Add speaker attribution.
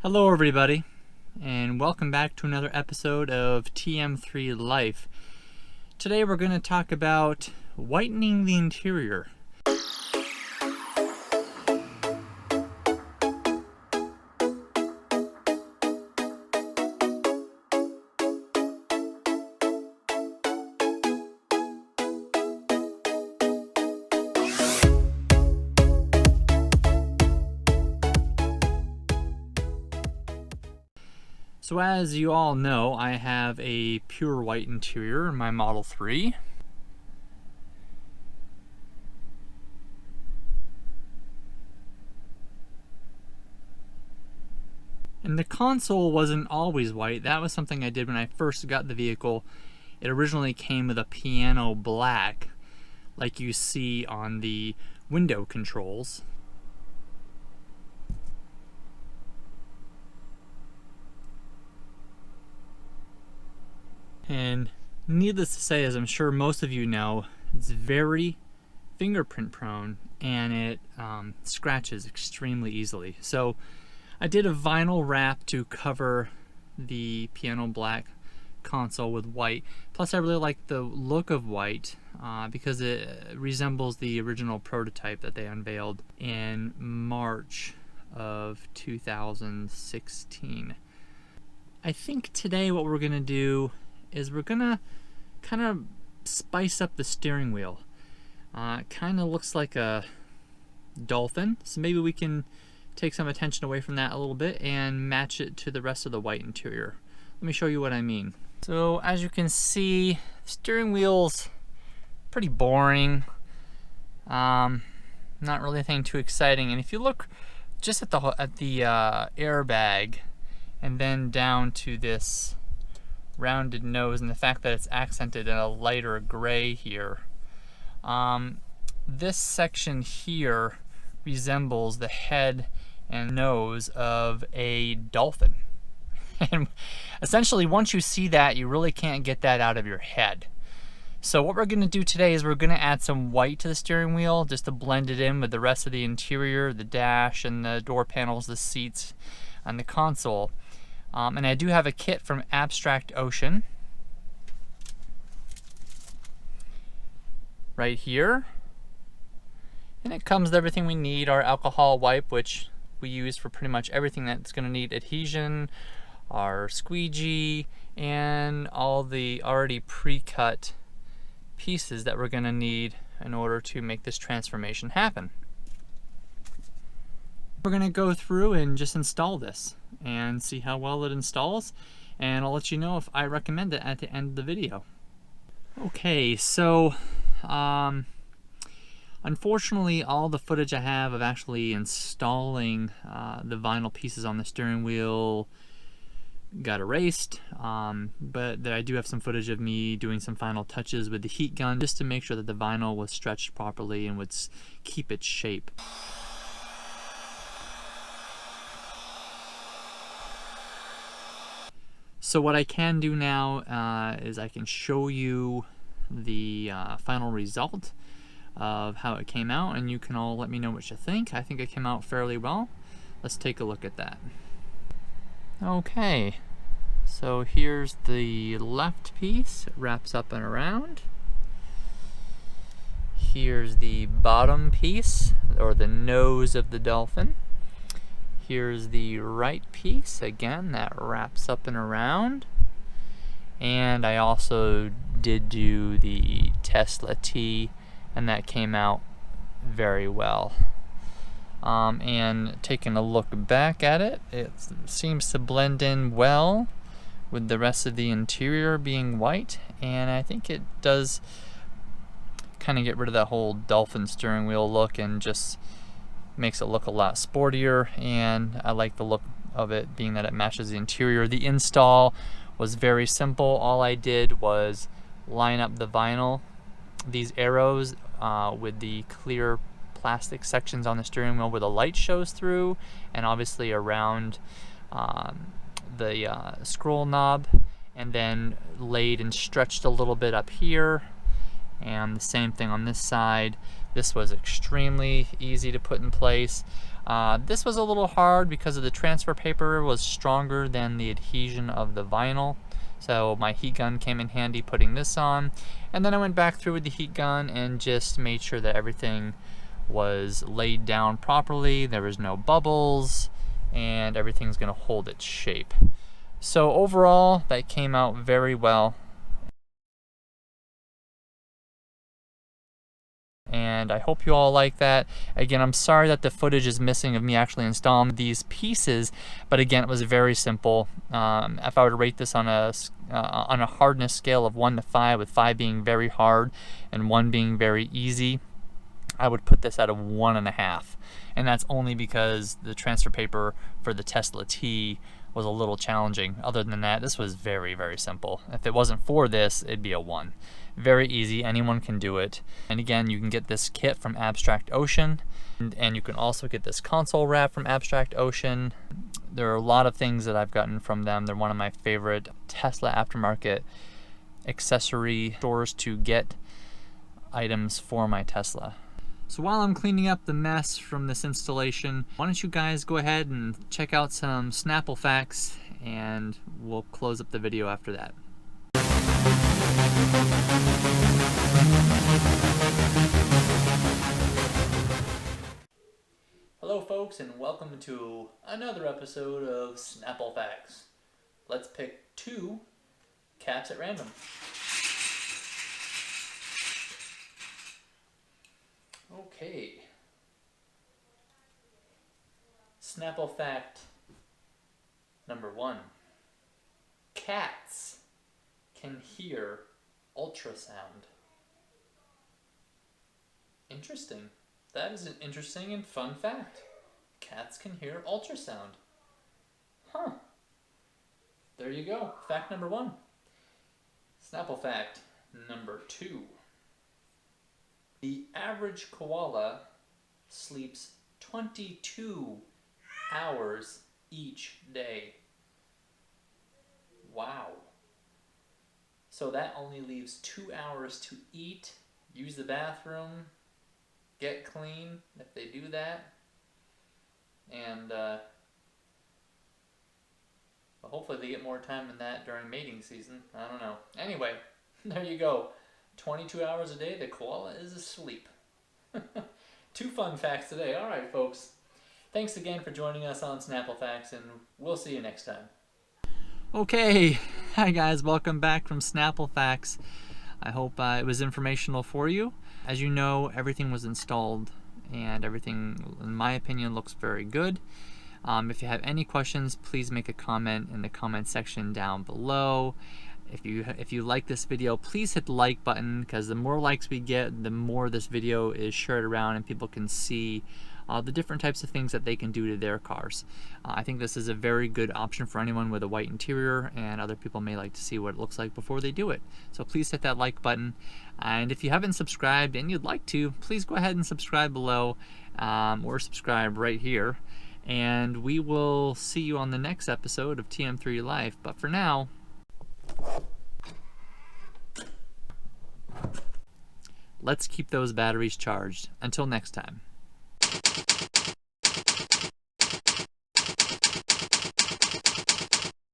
Speaker 1: Hello everybody, and welcome back to another episode of TM3 Life. Today we're going to talk about whitening the interior. So as you all know, I have a pure white interior in my Model 3. And the console wasn't always white. That was something I did when I first got the vehicle. It originally came with a piano black, like you see on the window controls. And needless to say, as I'm sure most of you know, it's very fingerprint prone and it scratches extremely easily. So I did a vinyl wrap to cover the piano black console with white. Plus I really like the look of white because it resembles the original prototype that they unveiled in March of 2016. I think today what we're gonna do is we're gonna kind of spice up the steering wheel. It kind of looks like a Dolphin, so maybe we can take some attention away from that a little bit and match it to the rest of the white interior. Let me show you what I mean. So as you can see, the steering wheel's pretty boring. Not really anything too exciting. And if you look just at the airbag and then down to this rounded nose and the fact that it's accented in a lighter gray here. This section here resembles the head and nose of a dolphin. And essentially once you see that, you really can't get that out of your head. So what we're going to do today is we're going to add some white to the steering wheel just to blend it in with the rest of the interior, the dash and the door panels, the seats, and the console. And I do have a kit from Abstract Ocean right here, and it comes with everything we need. Our alcohol wipe, which we use for pretty much everything that's going to need adhesion, our squeegee, and all the already pre-cut pieces that we're going to need in order to make this transformation happen. We're going to go through and just install this and see how well it installs, and I'll let you know if I recommend it at the end of the video. Okay, so unfortunately all the footage I have of actually installing the vinyl pieces on the steering wheel got erased, but I do have some footage of me doing some final touches with the heat gun just to make sure that the vinyl was stretched properly and would keep its shape. So what I can do now is I can show you the final result of how it came out, and you can all let me know what you think. I think it came out fairly well. Let's take a look at that. Okay, so here's the left piece. It wraps up and around. Here's the bottom piece, or the nose of the dolphin. Here's the right piece, again, that wraps up and around. And I also did do the Tesla T, and that came out very well. And taking a look back at it, it seems to blend in well with the rest of the interior being white, and I think it does kind of get rid of that whole dolphin steering wheel look and just makes it look a lot sportier, and I like the look of it being that it matches the interior. The install was very simple. All I did was line up the vinyl, these arrows with the clear plastic sections on the steering wheel where the light shows through, and obviously around the scroll knob, and then laid and stretched a little bit up here, and the same thing on this side. This was extremely easy to put in place. This was a little hard because of the transfer paper was stronger than the adhesion of the vinyl. So my heat gun came in handy putting this on. And then I went back through with the heat gun and just made sure that everything was laid down properly. There was no bubbles and everything's gonna hold its shape. So overall, that came out very well. And I hope you all like that. Again, I'm sorry that the footage is missing of me actually installing these pieces, but again, it was very simple. If I were to rate this on a hardness scale of 1 to 5, with 5 being very hard and 1 being very easy, I would put this at a 1.5. And that's only because the transfer paper for the Tesla T was a little challenging. Other than that, this was very, very simple. If it wasn't for this, it'd be a 1. Very easy, anyone can do it. And again, you can get this kit from Abstract Ocean, and you can also get this console wrap from Abstract Ocean. There are a lot of things that I've gotten from them. They're one of my favorite Tesla aftermarket accessory stores to get items for my Tesla. So while I'm cleaning up the mess from this installation, why don't you guys go ahead and check out some Snapple Facts, and we'll close up the video after that. Hello folks, and welcome to another episode of Snapple Facts. Let's pick 2 caps at random. Okay. Snapple Fact number 1. Cats can hear ultrasound. Interesting. That is an interesting and fun fact. Cats can hear ultrasound. Huh. There you go. Fact number 1. Snapple Fact number 2. The average koala sleeps 22 hours each day. Wow. So that only leaves 2 hours to eat, use the bathroom, get clean if they do that, and hopefully they get more time than that during mating season. I don't know. Anyway, there you go. 22 hours a day, the koala is asleep. 2 fun facts today. All right, folks. Thanks again for joining us on Snapple Facts, and we'll see you next time. Okay, hi guys, welcome back from Snapple Facts. I hope it was informational for you. As you know, everything was installed and everything, in my opinion, looks very good. If you have any questions, please make a comment in the comment section down below. If you like this video, please hit the like button, because the more likes we get, the more this video is shared around and people can see the different types of things that they can do to their cars. I think this is a very good option for anyone with a white interior, and other people may like to see what it looks like before they do it. So please hit that like button, and if you haven't subscribed and you'd like to, please go ahead and subscribe below, or subscribe right here, and we will see you on the next episode of TM3 Life. But for now, let's keep those batteries charged. Until next time.